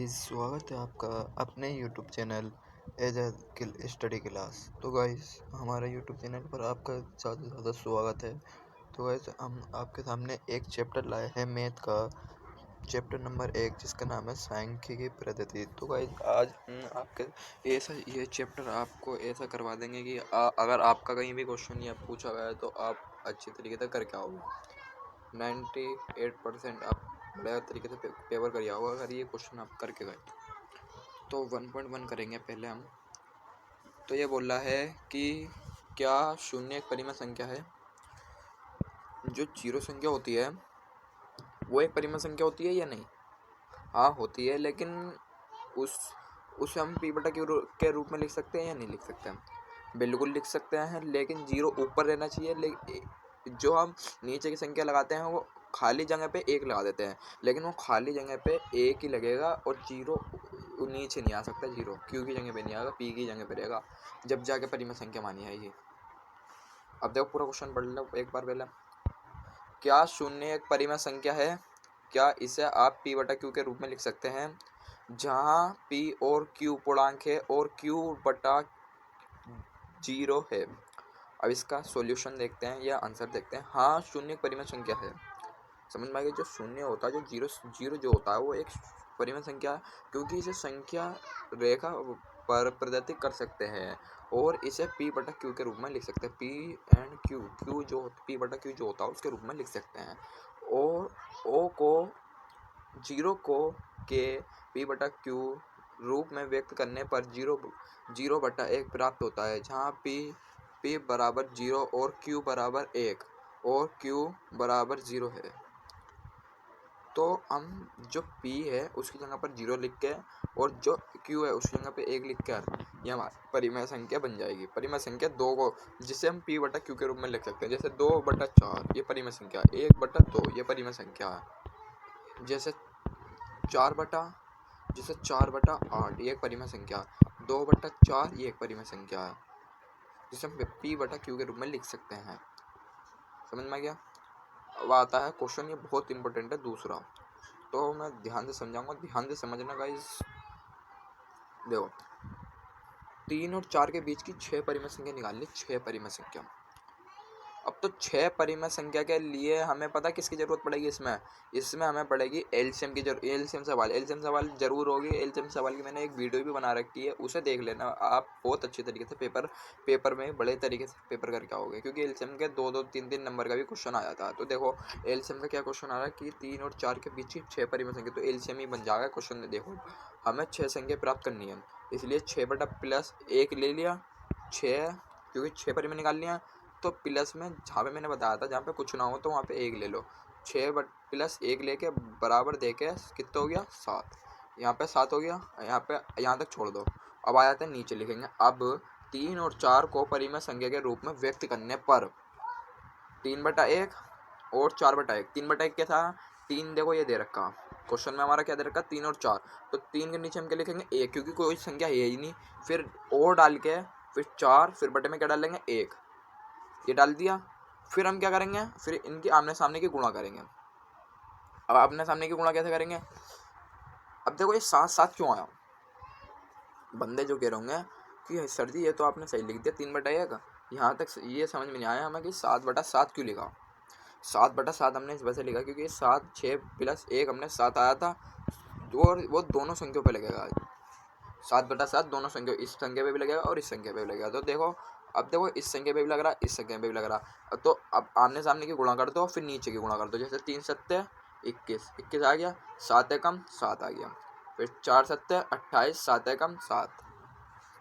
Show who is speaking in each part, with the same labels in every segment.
Speaker 1: Guys, स्वागत है आपका अपने YouTube channel as a study class. तो गाइस, हमारे यूट्यूब चैनल पर आपका ज़्यादा से ज़्यादा स्वागत है। तो गाइस, हम आपके सामने एक चैप्टर लाए हैं मैथ का, चैप्टर नंबर 1, जिसका नाम है सांख्यिकी पद्धति। तो गाइस, आज आपके ऐसा ये चैप्टर आपको ऐसा करवा देंगे कि अगर आपका कहीं भी क्वेश्चन या पूछा गया है तो आप अच्छी तरीके से करके आओगे। 98% आप बढ़िया तरीके से पेपर कर जाओगे अगर ये क्वेश्चन आप करके गए तो 1.1 करेंगे पहले हम। तो ये बोल रहा है कि क्या शून्य एक परिमेय संख्या है। जो जीरो संख्या होती है वो एक परिमेय संख्या होती है या नहीं? हाँ, होती है, लेकिन उसे हम पी बटा के रूप में लिख सकते हैं या नहीं लिख सकते हैं? बिल्कुल लिख सकते हैं, लेकिन जीरो ऊपर रहना चाहिए। जो हम नीचे की संख्या लगाते हैं वो खाली जगह पे एक लगा देते हैं, लेकिन वो खाली जगह पे एक ही लगेगा और जीरो नीचे नहीं आ सकता। जीरो क्यू की जगह पे नहीं आएगा, पी की जगह पे रहेगा, जब जाके परिमेय संख्या मानी आएगी। अब देखो पूरा क्वेश्चन पढ़ लो एक बार पहले। क्या शून्य एक परिमेय संख्या है? क्या इसे आप पी बटा क्यू के रूप में लिख सकते हैं, जहाँ पी और क्यू पूर्णांक है और क्यू बटा जीरो है? अब इसका सॉल्यूशन देखते हैं या आंसर देखते हैं। हाँ, शून्य एक परिमेय संख्या है। समझ में आ गया? जो शून्य होता है, जो जीरो जीरो जो होता है वो एक परिमेय संख्या है, क्योंकि इसे संख्या रेखा पर प्रदर्शित कर सकते हैं और इसे पी बटा क्यू के रूप में लिख सकते हैं। पी एंड क्यू, क्यू जो पी बटा क्यू जो होता है उसके रूप में लिख सकते हैं। और ओ को जीरो को के पी बटा क्यू रूप में व्यक्त करने पर जीरो बटा एक प्राप्त होता है, जहाँ पी बराबर जीरो और क्यू बराबर एक और क्यू बराबर जीरो है। तो हम जो p है उसकी जगह पर जीरो लिख के और जो q है उसकी जगह पे एक लिख कर ये हमारी परिमेय संख्या बन जाएगी। परिमेय संख्या दो को जिसे हम p बटा q के रूप में लिख सकते हैं। जैसे 2/4 ये परिमेय संख्या, 1/2 ये परिमेय संख्या है। जैसे 4/8 ये एक परिमेय संख्या, 2/4 ये एक परिमेय संख्या है, जिसे हम p बटा q के रूप में लिख सकते हैं। समझ में आ गया? अब आता है क्वेश्चन, ये बहुत इंपॉर्टेंट है दूसरा, तो मैं ध्यान से समझाऊंगा, ध्यान से समझना गाइस। देखो, 3 और 4 के बीच की 6 परिमेय संख्या निकालनी। 6 परिमेय संख्या। अब तो 6 परिमेय संख्या के लिए हमें पता किसकी जरूरत पड़ेगी? इसमें हमें पड़ेगी एलसीएम की जरूरत। एलसीएम सवाल जरूर होगी। एलसीएम सवाल की मैंने एक वीडियो भी बना रखी है, उसे देख लेना। आप बहुत अच्छी तरीके से पेपर में बड़े तरीके से पेपर करके आओगे, क्योंकि एलसीएम के 2-2, 3-3 नंबर का भी क्वेश्चन आ जाता है। तो देखो एलसीएम का क्या क्वेश्चन आ रहा है कि 3 और 4 के बीच की 6 परिमेय संख्या, तो एलसीएम ही बन जाएगा क्वेश्चन में। देखो, हमें 6 संख्या प्राप्त करनी है, इसलिए 6/+1 ले लिया 6, क्योंकि 6 परिमेय निकाल लिया। तो प्लस में जहाँ पे मैंने बताया था, जहाँ पे कुछ ना हो तो वहाँ पे एक ले लो। 6/+1 लेके बराबर दे के कितना हो गया? 7। यहाँ पे 7 हो गया, यहाँ तक छोड़ दो। अब आ जाते हैं नीचे लिखेंगे। अब 3 और 4 को परिमेय संख्या के रूप में व्यक्त करने पर 3/1 और 4/1। 3/1 क्या था? 3 देखो ये दे रखा क्वेश्चन में, हमारा क्या दे रखा? 3 और 4। तो 3 के नीचे हम क्या लिखेंगे? 1, क्योंकि कोई संख्या है ही नहीं। फिर और डाल के फिर 4, फिर बटे में क्या डालेंगे? 1, ये डाल दिया। फिर हम क्या करेंगे? फिर इनकी आमने सामने की गुणा करेंगे। अब आमने सामने की गुणा कैसे करेंगे? अब देखो ये 7 क्यों आया? बंदे जो कह रहे होंगे कि सर जी ये तो आपने सही लिख दिया 3/1, यहाँ तक ये समझ में नहीं आया हमें कि 7/7 क्यों लिखा। 7/7 हमने इस वजह से लिखा क्योंकि 7 6+1 हमने 7 आया था, और वो दोनों संख्याओं पे लगेगा। 7/7 दोनों संख्या, इस संख्या पे भी लगेगा और इस संख्या पे भी लगेगा। तो देखो, अब देखो इस संख्या पे भी लग रहा है, इस संख्या पे भी लग रहा। तो अब आमने सामने की गुणा कर दो, फिर नीचे की गुणा कर दो। जैसे 3×7 21, 21 आ गया, 7 एकम 7 आ गया। फिर 4×7 28, 7 एकम 7।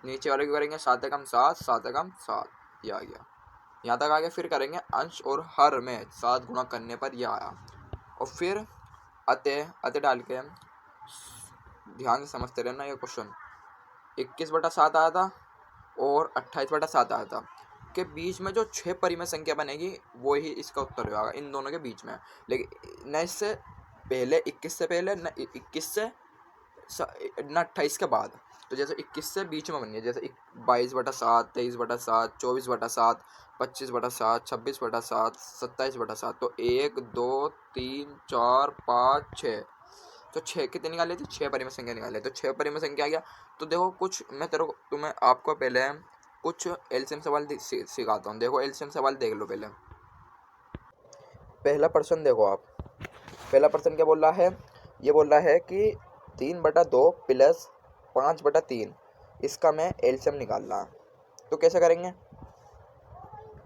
Speaker 1: नीचे वाले की करेंगे 7 एकम 7, 7 एकम 7, ये आ गया। यहाँ तक आ गया। फिर करेंगे अंश और हर में 7 गुणा करने पर यह आया। और फिर अतः डाल के ध्यान से समझते रहना ये क्वेश्चन। 21/7 आया था और 28/7 आया था, के बीच में जो 6 परिमेय संख्या बनेगी वो ही इसका उत्तर होगा, इन दोनों के बीच में। लेकिन न इससे पहले, 21 से पहले, न 21 से न 28 के बाद। तो जैसे 21 से बीच में बनी है, जैसे 22/7, 23/7, 24/7, 25/7, 26/7, 27/7। तो 1 2 3 4 5 6, तो 6 कितनी निकाली थी, 6 परिमेय संख्या निकाली। तो 6 परिमेय संख्या आ गया। तो देखो कुछ मैं तुम्हें आपको पहले कुछ एलसीएम सवाल सिखाता हूँ। देखो एलसीएम सवाल देख लो पहले। पहला प्रश्न देखो आप, पहला प्रश्न क्या बोल रहा है, ये बोल रहा है कि 3/2 प्लस 5/3 इसका मैं एलसीएम निकालना। तो कैसे करेंगे,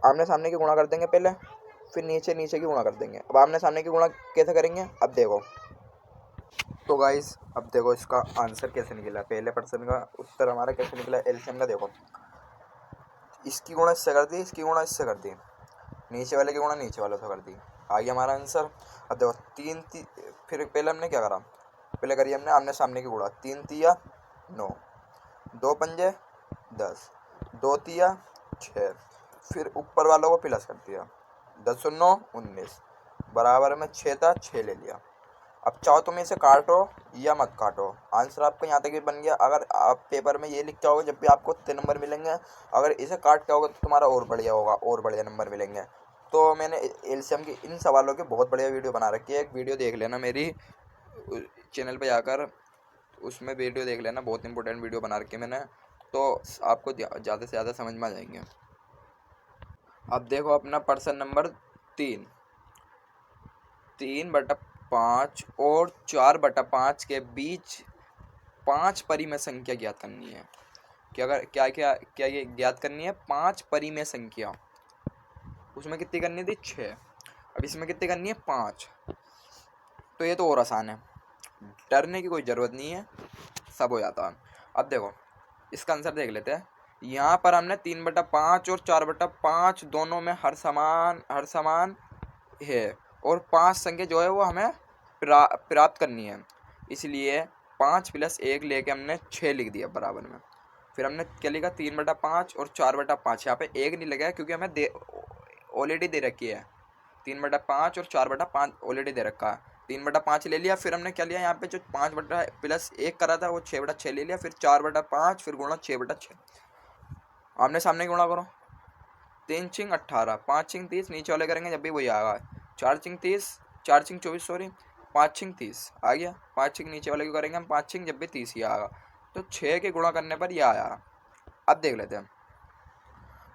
Speaker 1: आमने सामने की गुणा कर देंगे पहले, फिर नीचे नीचे की गुणा कर देंगे। अब आमने सामने की गुणा कैसे करेंगे, अब देखो। तो गाइस अब देखो इसका आंसर कैसे निकला, पहले प्रश्न का उत्तर हमारा कैसे निकला एलसीएम का। देखो इसकी गुणा इससे कर दी, इसकी गुणा इससे कर दी, नीचे वाले की गुणा नीचे वाले से कर दी, आ गया हमारा आंसर। अब देखो फिर पहले हमने क्या करा, पहले करिए हमने आमने सामने की गुणा। 3 तिया 9, 2 पंजे 10, 2 तिया 6, फिर ऊपर वालों को प्लस कर दिया, 10 और 9 19, बराबर में 6 था, 6 ले लिया। अब चाहो तुम इसे काटो या मत काटो, आंसर आपका यहाँ तक भी बन गया। अगर आप पेपर में ये लिख के आओगे जब भी आपको इतने नंबर मिलेंगे, अगर इसे काट के आओगे तो तुम्हारा और बढ़िया होगा, और बढ़िया नंबर मिलेंगे। तो मैंने एलसीएम की इन सवालों की बहुत बढ़िया वीडियो बना रखी है, एक वीडियो देख लेना मेरी चैनल पे जाकर, उसमें वीडियो देख लेना, बहुत इंपॉर्टेंट वीडियो बना रखी है मैंने, तो आपको ज़्यादा से ज़्यादा समझ में आ जाएंगे। अब देखो अपना प्रश्न नंबर 3/5 और 4/5 के बीच 5 परिमेय संख्या ज्ञात करनी है। क्या ये ज्ञात करनी है, 5 परिमेय संख्या। उसमें कितनी करनी थी, 6, अब इसमें कितनी करनी है, 5। तो ये तो और आसान है, डरने की कोई ज़रूरत नहीं है, सब हो जाता है। अब देखो इसका आंसर देख लेते हैं। यहाँ पर हमने 3/5 और 4/5 दोनों में हर समान है, और 5 संख्या जो है वो हमें प्राप्त करनी है, इसलिए 5 + 1 लेके हमने 6 लिख दिया बराबर में। फिर हमने क्या लिखा, 3/5 और 4/5, यहाँ पे 1 नहीं लगा क्योंकि हमें ऑलरेडी दे रखी है, 3/5 और 4/5 ऑलरेडी दे रखा है। 3/5 ले लिया, फिर हमने क्या लिया यहाँ पे, जो 5 + 1 करा था वो 6/6 ले लिया, फिर 4/5 फिर गुणा 6/6। आमने सामने गुणा करो, 3 × 18, 5 × 30, नीचे वाले करेंगे जब भी वही आएगा, 4 × 30, 4 × 24 सॉरी, 5 × 30 आ गया, 5 नीचे वाले को करेंगे हम, 5 जब भी 30 ही आएगा, तो 6 के गुणा करने पर यह आया। अब देख लेते हैं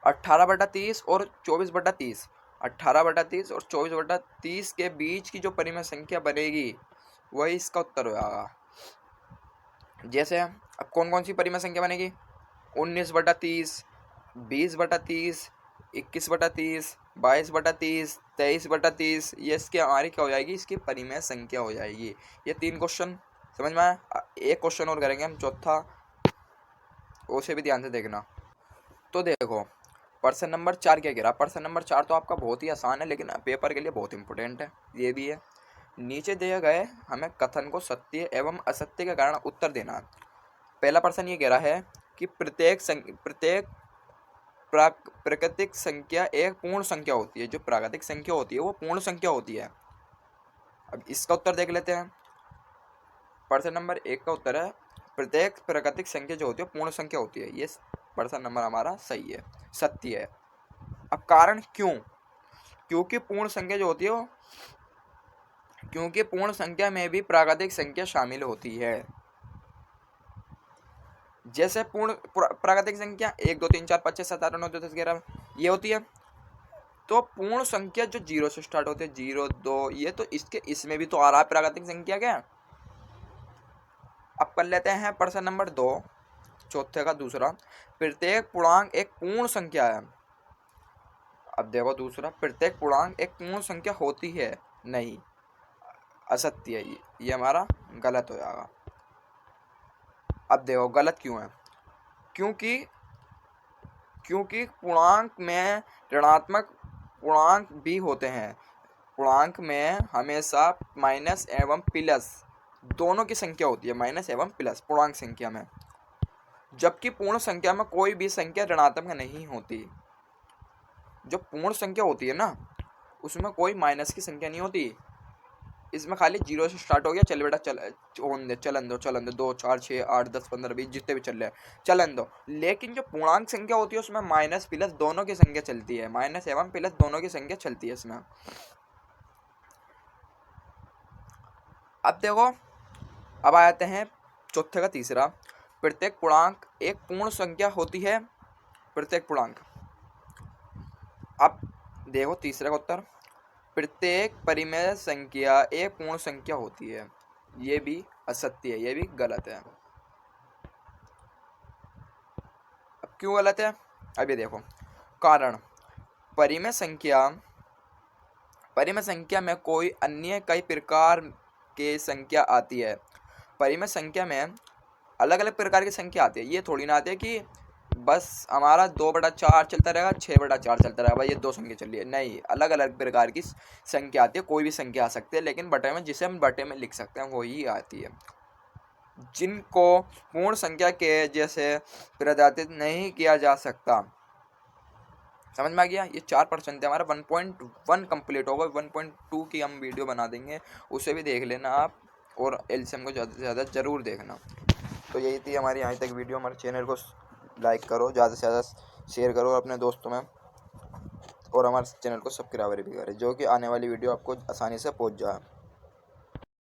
Speaker 1: 18/30 और 24/30, 18/30 और 24/30 के बीच की जो परिमेय संख्या बनेगी वही इसका उत्तर हो जाएगा। जैसे अब कौन कौन सी परिमेय संख्या बनेगी, 19/30, 20/30, 21/30, 22/30, 23/30, ये इसकी हमारी क्या हो जाएगी, इसकी परिमेय संख्या हो जाएगी। ये 3 क्वेश्चन समझ में आया। एक क्वेश्चन और करेंगे हम चौथा, उसे भी ध्यान से देखना। तो देखो प्रश्न नंबर 4 क्या कह रहा, प्रश्न नंबर 4 तो आपका बहुत ही आसान है लेकिन पेपर के लिए बहुत इंपॉर्टेंट है, ये भी है। नीचे दिए गए हमें कथन को सत्य एवं असत्य के कारण उत्तर देना है। पहला प्रश्न ये कह रहा है कि प्रत्येक प्राकृतिक संख्या एक पूर्ण संख्या होती है, जो प्राकृतिक संख्या होती है वो पूर्ण संख्या होती है। अब इसका उत्तर देख लेते हैं। प्रश्न नंबर 1 का उत्तर है प्रत्येक प्राकृतिक संख्या जो होती है पूर्ण संख्या होती है, ये प्रश्न नंबर हमारा सही है, सत्य है। अब कारण क्यों, क्योंकि पूर्ण संख्या जो होती है वो, क्योंकि पूर्ण संख्या में भी प्राकृतिक संख्या शामिल होती है। जैसे पूर्ण प्राकृतिक संख्या 1 2 3 4 5 6 7 8 9 10 11 ये होती है, तो पूर्ण संख्या जो 0 से स्टार्ट होते हैं 0 2, ये तो इसमें भी तो आ रहा है प्राकृतिक संख्या क्या। अब कर लेते हैं प्रश्न नंबर 2, चौथे का दूसरा, प्रत्येक पूर्णांक एक पूर्ण संख्या है। अब देखो दूसरा, प्रत्येक पूर्णांक एक पूर्ण संख्या होती है, नहीं, असत्य है, ये हमारा गलत हो जाएगा। अब देखो गलत क्यों है, क्योंकि पूर्णांक में ऋणात्मक पूर्णांक भी होते हैं। पूर्णांक में हमेशा माइनस एवं प्लस दोनों की संख्या होती है, माइनस एवं प्लस पूर्णांक संख्या में, जबकि पूर्ण संख्या में कोई भी संख्या ऋणात्मक नहीं होती। जो पूर्ण संख्या होती है ना उसमें कोई माइनस की संख्या नहीं होती, इसमें खाली 0 से स्टार्ट हो गया, चल बेटा चलन दो 2 4 6 8 10 15 20 जितने भी चल रहे हैं चलन दो। लेकिन जो पूर्णांक संख्या होती है उसमें माइनस प्लस दोनों की संख्या चलती है, माइनस एवं प्लस दोनों की संख्या चलती है इसमें। अब देखो अब आते हैं चौथे का तीसरा, प्रत्येक पूर्णांक एक पूर्ण संख्या होती है। प्रत्येक पूर्णांक, अब देखो तीसरे का उत्तर, प्रत्येक परिमेय संख्या एक पूर्ण संख्या होती है। ये भी असत्य है, ये भी गलत है। अब क्यों गलत है, अभी देखो कारण, परिमेय संख्या में कोई अन्य कई प्रकार के संख्या आती है। परिमेय संख्या में अलग अलग प्रकार की संख्या आती है। ये थोड़ी ना आती है कि बस हमारा 2/4 चलता रहेगा, 6/4 चलता रहेगा, भाई ये 2 संख्या चल रही है। नहीं, अलग अलग प्रकार की संख्या आती है। कोई भी संख्या आ सकती है, लेकिन बटे में, जिसे हम बटे में लिख सकते हैं, वही आती है। जिनको पूर्ण संख्या के जैसे प्रदर्शित नहीं किया जा सकता। समझ में आ गया। ये 4% है हमारा। 1.1 कंप्लीट होगा, 1.2 की हम वीडियो बना देंगे, उसे भी देख लेना आप, और एलसीएम को ज़्यादा से ज़्यादा ज़रूर देखना। तो यही थी हमारी यहाँ तक वीडियो। हमारे चैनल को लाइक करो, ज़्यादा से ज़्यादा शेयर करो अपने दोस्तों में, और हमारे चैनल को सब्सक्राइब भी करें, जो कि आने वाली वीडियो आपको आसानी से पहुँच जाए।